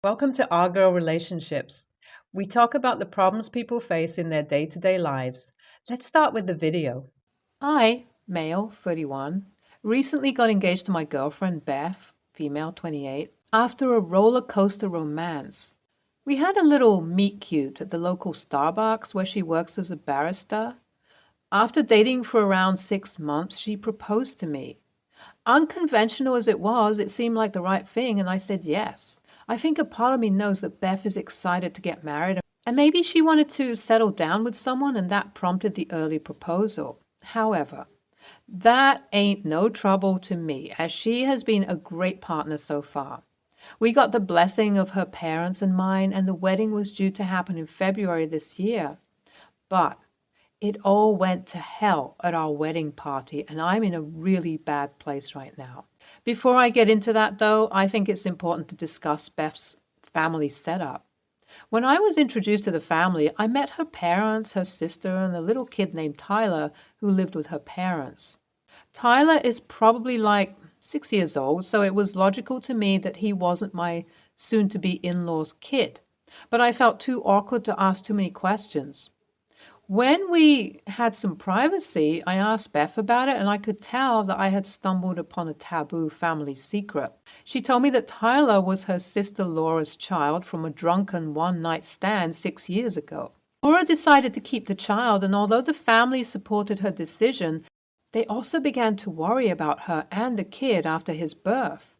Welcome to Our Girl Relationships. We talk about the problems people face in their day to day lives. Let's start with the video. I, male, 31, recently got engaged to my girlfriend Beth, female, 28, after a roller coaster romance. We had a little meet cute at the local Starbucks where she works as a barista. After dating for around 6 months, she proposed to me. Unconventional as it was, it seemed like the right thing, and I said yes. I think a part of me knows that Beth is excited to get married, and maybe she wanted to settle down with someone, and that prompted the early proposal. However, that ain't no trouble to me, as she has been a great partner so far. We got the blessing of her parents and mine, and the wedding was due to happen in February this year. But it all went to hell at our wedding party, and I'm in a really bad place right now. Before I get into that, though, I think it's important to discuss Beth's family setup. When I was introduced to the family, I met her parents, her sister, and a little kid named Tyler who lived with her parents. Tyler is probably like 6 years old, so it was logical to me that he wasn't my soon to be in law's kid. But I felt too awkward to ask too many questions. When we had some privacy, I asked Beth about it, and I could tell that I had stumbled upon a taboo family secret. She told me that Tyler was her sister Laura's child from a drunken one-night stand 6 years ago. Laura decided to keep the child, and although the family supported her decision, they also began to worry about her and the kid after his birth.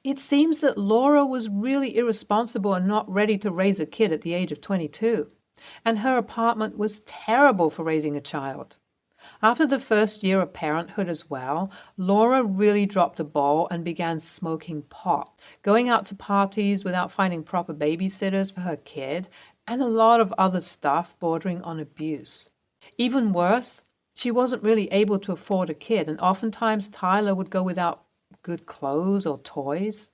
It seems that Laura was really irresponsible and not ready to raise a kid at the age of 22. And her apartment was terrible for raising a child. After the first year of parenthood as well, Laura really dropped the ball and began smoking pot, going out to parties without finding proper babysitters for her kid, and a lot of other stuff bordering on abuse. Even worse, she wasn't really able to afford a kid, and oftentimes Tyler would go without good clothes or toys.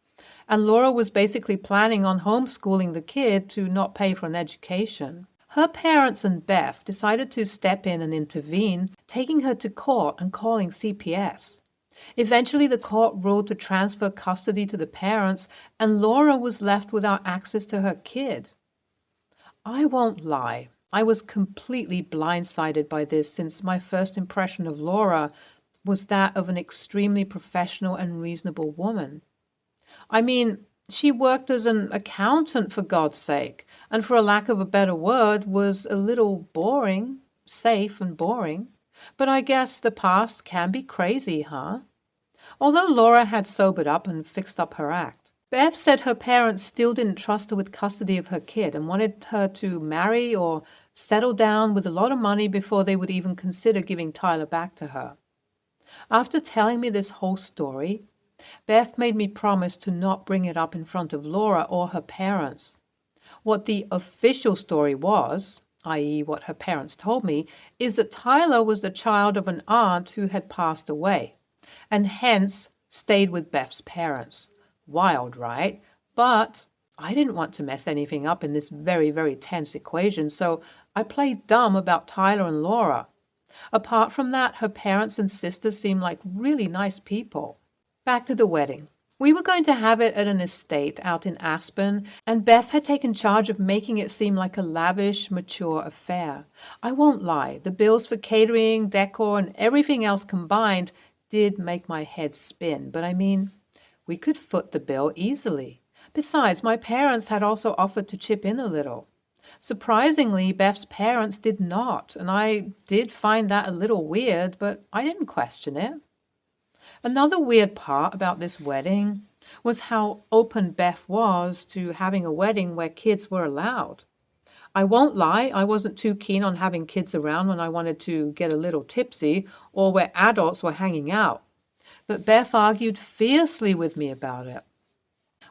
And Laura was basically planning on homeschooling the kid to not pay for an education. Her parents and Beth decided to step in and intervene, taking her to court and calling CPS. Eventually, the court ruled to transfer custody to the parents, and Laura was left without access to her kid. I won't lie, I was completely blindsided by this, since my first impression of Laura was that of an extremely professional and reasonable woman. I mean, she worked as an accountant, for God's sake, and for a lack of a better word, was a little boring, safe and boring. But I guess the past can be crazy, huh? Although Laura had sobered up and fixed up her act, Bev said her parents still didn't trust her with custody of her kid and wanted her to marry or settle down with a lot of money before they would even consider giving Tyler back to her. After telling me this whole story, Beth made me promise to not bring it up in front of Laura or her parents. What the official story was, i.e., what her parents told me, is that Tyler was the child of an aunt who had passed away, and hence stayed with Beth's parents. Wild, right? But I didn't want to mess anything up in this very, very tense equation, so I played dumb about Tyler and Laura. Apart from that, her parents and sisters seemed like really nice people. Back to the wedding. We were going to have it at an estate out in Aspen, and Beth had taken charge of making it seem like a lavish, mature affair. I won't lie, the bills for catering, decor, and everything else combined did make my head spin, but I mean, we could foot the bill easily. Besides, my parents had also offered to chip in a little. Surprisingly, Beth's parents did not, and I did find that a little weird, but I didn't question it. Another weird part about this wedding was how open Beth was to having a wedding where kids were allowed. I won't lie, I wasn't too keen on having kids around when I wanted to get a little tipsy or where adults were hanging out. But Beth argued fiercely with me about it.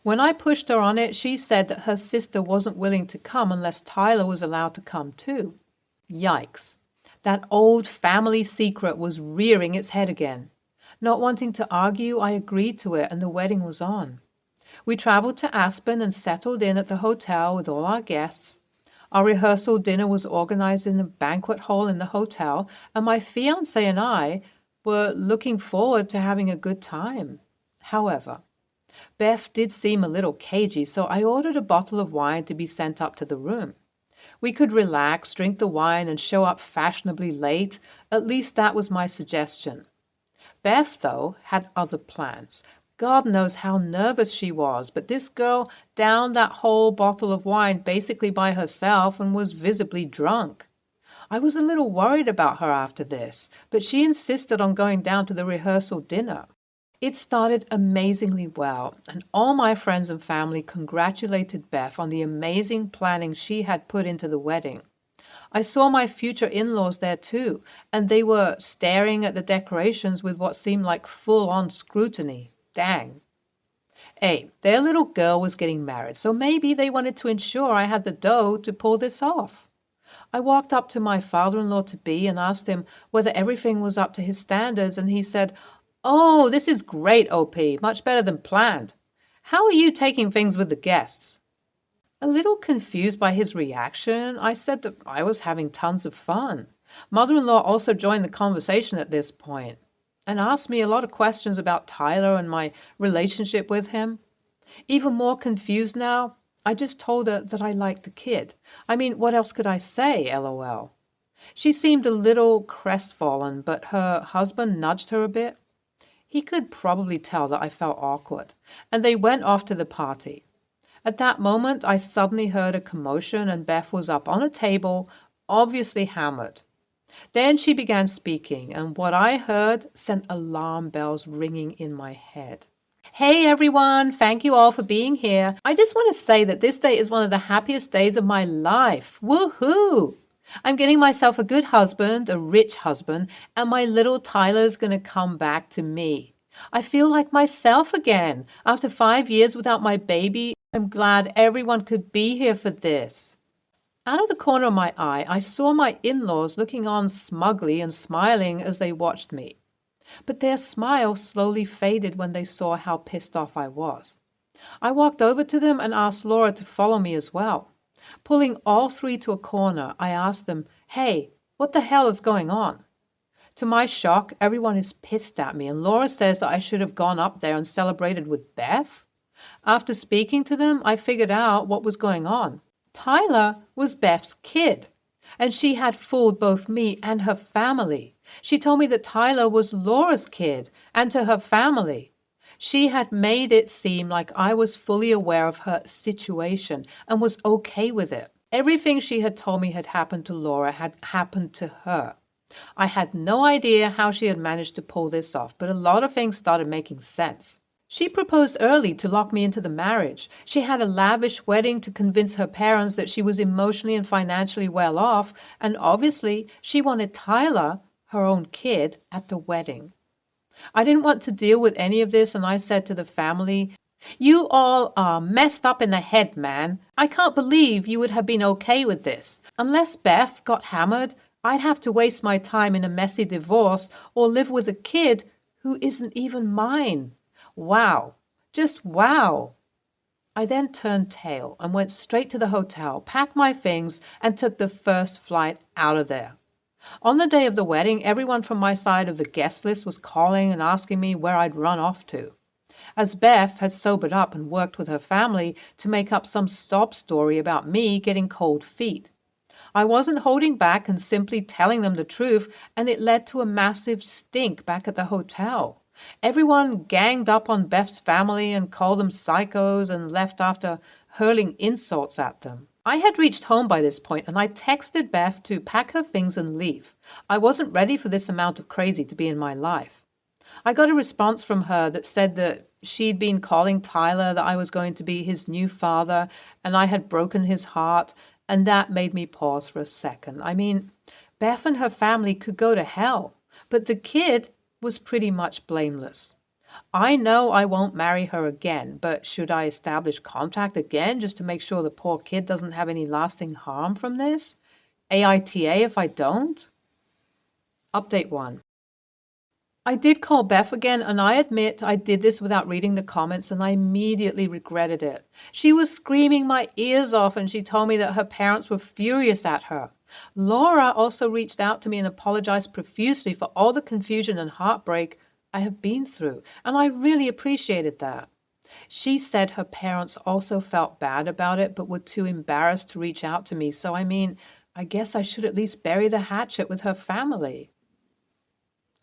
When I pushed her on it, she said that her sister wasn't willing to come unless Tyler was allowed to come too. Yikes. That old family secret was rearing its head again. Not wanting to argue, I agreed to it, and the wedding was on. We traveled to Aspen and settled in at the hotel with all our guests. Our rehearsal dinner was organized in a banquet hall in the hotel, and my fiancé and I were looking forward to having a good time. However, Beth did seem a little cagey, so I ordered a bottle of wine to be sent up to the room. We could relax, drink the wine, and show up fashionably late. At least that was my suggestion. Beth, though, had other plans. God knows how nervous she was, but this girl downed that whole bottle of wine basically by herself and was visibly drunk. I was a little worried about her after this, but she insisted on going down to the rehearsal dinner. It started amazingly well, and all my friends and family congratulated Beth on the amazing planning she had put into the wedding. I saw my future in-laws there too, and they were staring at the decorations with what seemed like full-on scrutiny. Dang. Hey, their little girl was getting married, so maybe they wanted to ensure I had the dough to pull this off. I walked up to my father-in-law-to-be and asked him whether everything was up to his standards, and he said, "Oh, this is great, OP, much better than planned. How are you taking things with the guests?" A little confused by his reaction, I said that I was having tons of fun. Mother-in-law also joined the conversation at this point and asked me a lot of questions about Tyler and my relationship with him. Even more confused now, I just told her that I liked the kid. I mean, what else could I say, LOL? She seemed a little crestfallen, but her husband nudged her a bit. He could probably tell that I felt awkward, and they went off to the party. At that moment, I suddenly heard a commotion, and Beth was up on a table, obviously hammered. Then she began speaking, and what I heard sent alarm bells ringing in my head. "Hey everyone, thank you all for being here. I just want to say that this day is one of the happiest days of my life. Woohoo! I'm getting myself a good husband, a rich husband, and my little Tyler's going to come back to me. I feel like myself again. After 5 years without my baby, I'm glad everyone could be here for this." Out of the corner of my eye, I saw my in-laws looking on smugly and smiling as they watched me. But their smile slowly faded when they saw how pissed off I was. I walked over to them and asked Laura to follow me as well. Pulling all three to a corner, I asked them, "Hey, what the hell is going on?" To my shock, everyone is pissed at me, and Laura says that I should have gone up there and celebrated with Beth. After speaking to them, I figured out what was going on. Tyler was Beth's kid, and she had fooled both me and her family. She told me that Tyler was Laura's kid, and to her family. She had made it seem like I was fully aware of her situation and was okay with it. Everything she had told me had happened to Laura had happened to her. I had no idea how she had managed to pull this off, but a lot of things started making sense. She proposed early to lock me into the marriage. She had a lavish wedding to convince her parents that she was emotionally and financially well off, and obviously she wanted Tyler, her own kid, at the wedding. I didn't want to deal with any of this, and I said to the family, "You all are messed up in the head, man. I can't believe you would have been okay with this. Unless Beth got hammered, I'd have to waste my time in a messy divorce or live with a kid who isn't even mine. Wow. Just wow." I then turned tail and went straight to the hotel, packed my things, and took the first flight out of there. On the day of the wedding, everyone from my side of the guest list was calling and asking me where I'd run off to. As Beth had sobered up and worked with her family to make up some sob story about me getting cold feet. I wasn't holding back and simply telling them the truth, and it led to a massive stink back at the hotel. Everyone ganged up on Beth's family and called them psychos and left after hurling insults at them. I had reached home by this point, and I texted Beth to pack her things and leave. I wasn't ready for this amount of crazy to be in my life. I got a response from her that said that she'd been calling Tyler that I was going to be his new father, and I had broken his heart, and that made me pause for a second. I mean, Beth and her family could go to hell, but the kid was pretty much blameless. I know I won't marry her again, but should I establish contact again just to make sure the poor kid doesn't have any lasting harm from this? AITA if I don't? Update 1. I did call Beth again, and I admit I did this without reading the comments, and I immediately regretted it. She was screaming my ears off, and she told me that her parents were furious at her. Laura also reached out to me and apologized profusely for all the confusion and heartbreak I have been through, and I really appreciated that. She said her parents also felt bad about it, but were too embarrassed to reach out to me. So, I mean, I guess I should at least bury the hatchet with her family.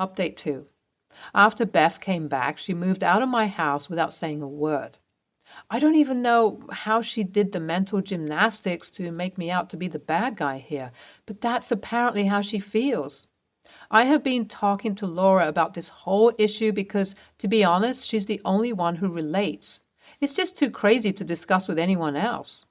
Update 2. After Beth came back, she moved out of my house without saying a word. I don't even know how she did the mental gymnastics to make me out to be the bad guy here, but that's apparently how she feels. I have been talking to Laura about this whole issue because, to be honest, she's the only one who relates. It's just too crazy to discuss with anyone else.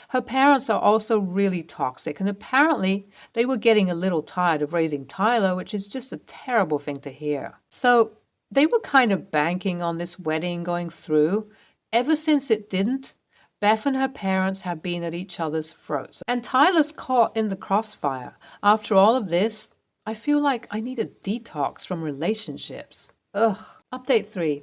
Her parents are also really toxic, and apparently they were getting a little tired of raising Tyler, which is just a terrible thing to hear. So they were kind of banking on this wedding going through. Ever since it didn't, Beth and her parents have been at each other's throats, and Tyler's caught in the crossfire. After all of this, I feel like I need a detox from relationships. Ugh. Update 3.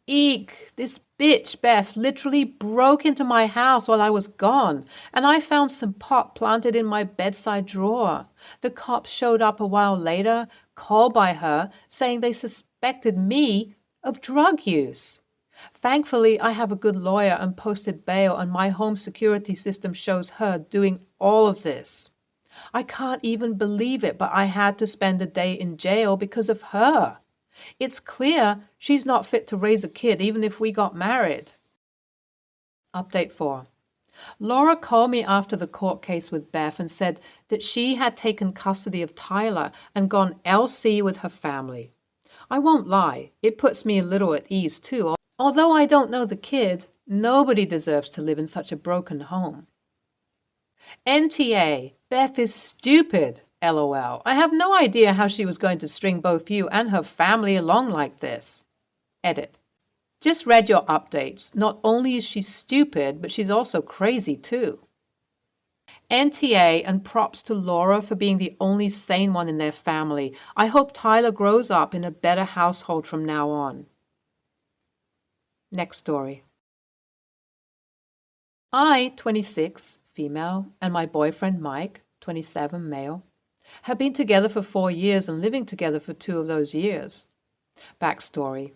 Eek, this bitch, Beth, literally broke into my house while I was gone, and I found some pot planted in my bedside drawer. The cops showed up a while later, called by her, saying they suspected me of drug use. Thankfully, I have a good lawyer and posted bail, and my home security system shows her doing all of this. I can't even believe it, but I had to spend a day in jail because of her. It's clear she's not fit to raise a kid, even if we got married. Update 4. Laura called me after the court case with Beth and said that she had taken custody of Tyler and gone LC with her family. I won't lie, it puts me a little at ease too. Although I don't know the kid, nobody deserves to live in such a broken home. NTA, Beth is stupid. LOL. I have no idea how she was going to string both you and her family along like this. Edit. Just read your updates. Not only is she stupid, but she's also crazy too. NTA, and props to Laura for being the only sane one in their family. I hope Tyler grows up in a better household from now on. Next story. I, 26, female, and my boyfriend Mike, 27, male, have been together for 4 years and living together for 2 of those years. Backstory.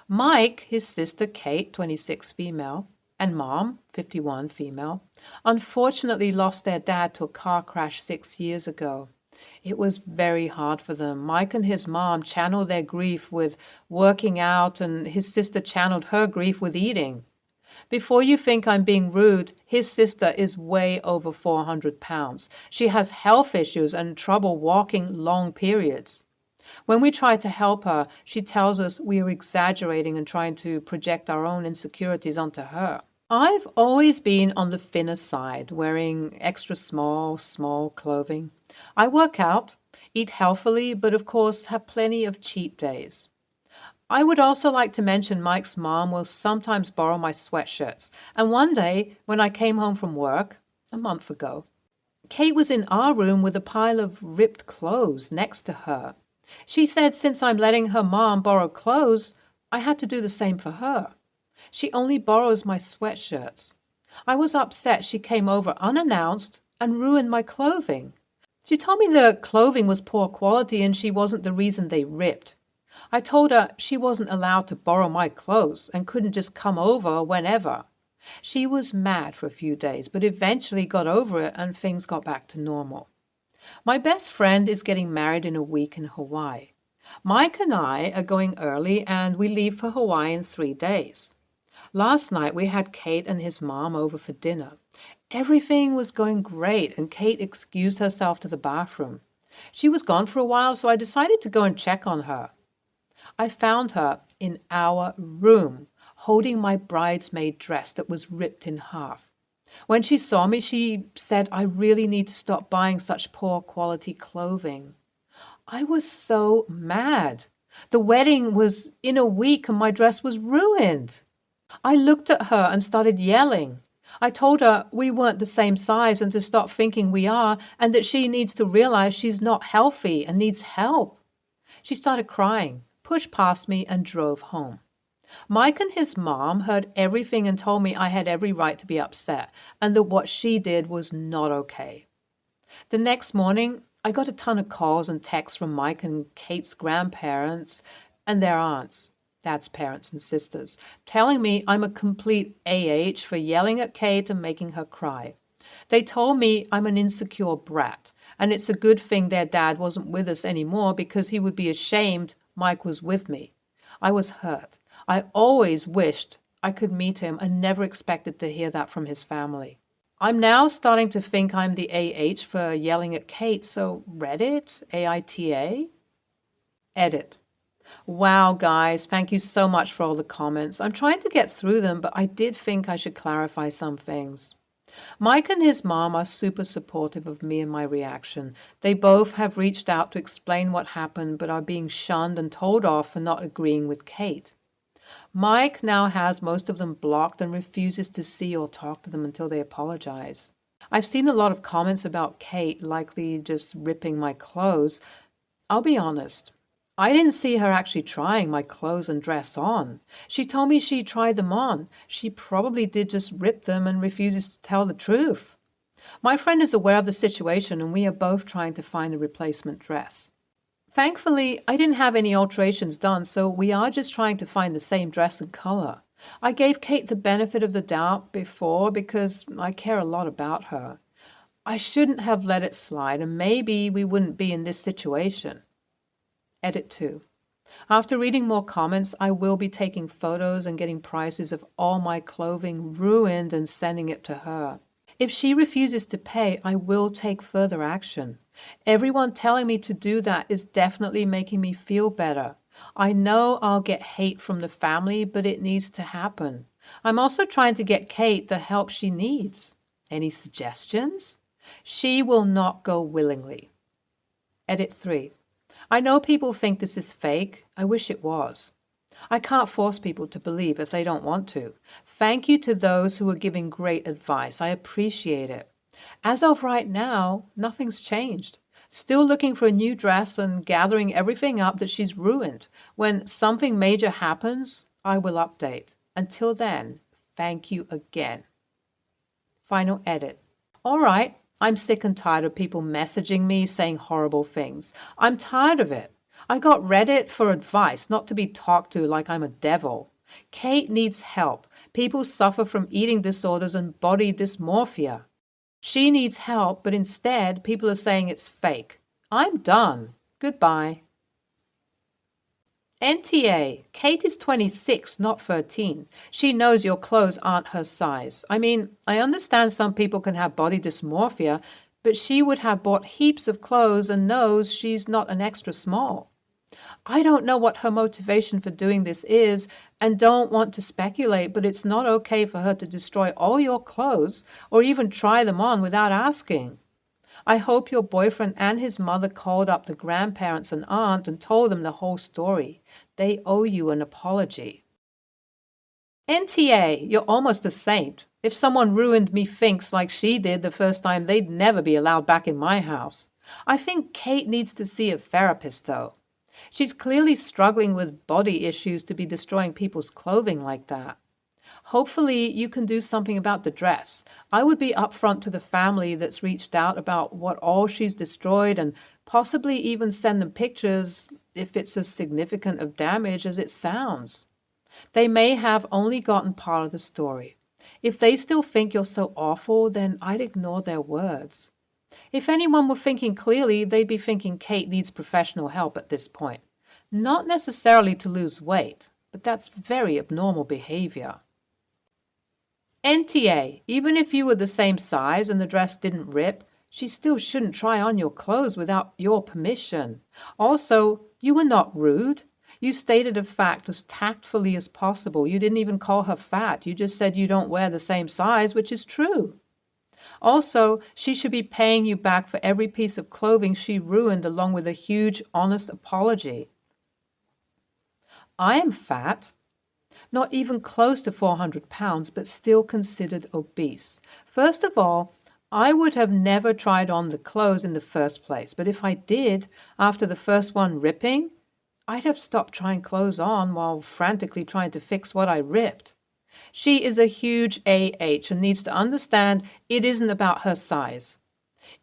Mike, his sister Kate, 26, female, and mom, 51, female, unfortunately lost their dad to a car crash 6 years ago. It was very hard for them. Mike and his mom channeled their grief with working out, and his sister channeled her grief with eating. Before you think I'm being rude, his sister is way over 400 pounds. She has health issues and trouble walking long periods. When we try to help her, she tells us we are exaggerating and trying to project our own insecurities onto her. I've always been on the thinner side, wearing extra small clothing. I work out, eat healthily, but of course have plenty of cheat days. I would also like to mention Mike's mom will sometimes borrow my sweatshirts, and one day when I came home from work, a month ago, Kate was in our room with a pile of ripped clothes next to her. She said since I'm letting her mom borrow clothes, I had to do the same for her. She only borrows my sweatshirts. I was upset she came over unannounced and ruined my clothing. She told me the clothing was poor quality and she wasn't the reason they ripped. I told her she wasn't allowed to borrow my clothes and couldn't just come over whenever. She was mad for a few days, but eventually got over it and things got back to normal. My best friend is getting married in a week in Hawaii. Mike and I are going early and we leave for Hawaii in 3 days. Last night we had Kate and his mom over for dinner. Everything was going great and Kate excused herself to the bathroom. She was gone for a while, so I decided to go and check on her. I found her in our room, holding my bridesmaid dress that was ripped in half. When she saw me, she said, I really need to stop buying such poor quality clothing. I was so mad. The wedding was in a week and my dress was ruined. I looked at her and started yelling. I told her we weren't the same size and to stop thinking we are, and that she needs to realize she's not healthy and needs help. She started crying, pushed past me, and drove home. Mike and his mom heard everything and told me I had every right to be upset and that what she did was not okay. The next morning, I got a ton of calls and texts from Mike and Kate's grandparents and their aunts. Dad's parents and sisters, telling me I'm a complete AH for yelling at Kate and making her cry. They told me I'm an insecure brat, and it's a good thing their dad wasn't with us anymore because he would be ashamed Mike was with me. I was hurt. I always wished I could meet him and never expected to hear that from his family. I'm now starting to think I'm the AH for yelling at Kate, so Reddit, AITA? Edit. Wow, guys, thank you so much for all the comments. I'm trying to get through them, but I did think I should clarify some things. Mike and his mom are super supportive of me and my reaction. They both have reached out to explain what happened, but are being shunned and told off for not agreeing with Kate. Mike now has most of them blocked and refuses to see or talk to them until they apologize. I've seen a lot of comments about Kate likely just ripping my clothes. I'll be honest. I didn't see her actually trying my clothes and dress on. She told me she tried them on. She probably did just rip them and refuses to tell the truth. My friend is aware of the situation and we are both trying to find a replacement dress. Thankfully, I didn't have any alterations done, so we are just trying to find the same dress and color. I gave Kate the benefit of the doubt before because I care a lot about her. I shouldn't have let it slide, and maybe we wouldn't be in this situation. Edit 2. After reading more comments, I will be taking photos and getting prices of all my clothing ruined and sending it to her. If she refuses to pay, I will take further action. Everyone telling me to do that is definitely making me feel better. I know I'll get hate from the family, but it needs to happen. I'm also trying to get Kate the help she needs. Any suggestions? She will not go willingly. Edit 3. I know people think this is fake. I wish it was. I can't force people to believe if they don't want to. Thank you to those who are giving great advice. I appreciate it. As of right now, nothing's changed. Still looking for a new dress and gathering everything up that she's ruined. When something major happens, I will update. Until then, thank you again. Final edit. All right, I'm sick and tired of people messaging me saying horrible things. I'm tired of it. I got Reddit for advice, not to be talked to like I'm a devil. Kate needs help. People suffer from eating disorders and body dysmorphia. She needs help, but instead, people are saying it's fake. I'm done. Goodbye. NTA, Kate is 26, not 13. She knows your clothes aren't her size. I mean, I understand some people can have body dysmorphia, but she would have bought heaps of clothes and knows she's not an extra small. I don't know what her motivation for doing this is and don't want to speculate, but it's not okay for her to destroy all your clothes or even try them on without asking. I hope your boyfriend and his mother called up the grandparents and aunt and told them the whole story. They owe you an apology. NTA, you're almost a saint. If someone ruined me thinks like she did the first time, they'd never be allowed back in my house. I think Kate needs to see a therapist, though. She's clearly struggling with body issues to be destroying people's clothing like that. Hopefully you can do something about the dress. I would be upfront to the family that's reached out about what all she's destroyed and possibly even send them pictures if it's as significant of damage as it sounds. They may have only gotten part of the story. If they still think you're so awful, then I'd ignore their words. If anyone were thinking clearly, they'd be thinking Kate needs professional help at this point. Not necessarily to lose weight, but that's very abnormal behavior. NTA, even if you were the same size and the dress didn't rip, she still shouldn't try on your clothes without your permission. Also, you were not rude. You stated a fact as tactfully as possible. You didn't even call her fat. You just said you don't wear the same size, which is true. Also, she should be paying you back for every piece of clothing she ruined along with a huge, honest apology. I am fat. Not even close to 400 pounds, but still considered obese. First of all, I would have never tried on the clothes in the first place, but if I did, after the first one ripping, I'd have stopped trying clothes on while frantically trying to fix what I ripped. She is a huge AH and needs to understand it isn't about her size.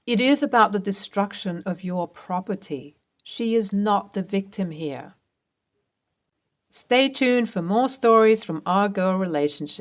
It is about the destruction of your property. She is not the victim here. Stay tuned for more stories from our girl relationship.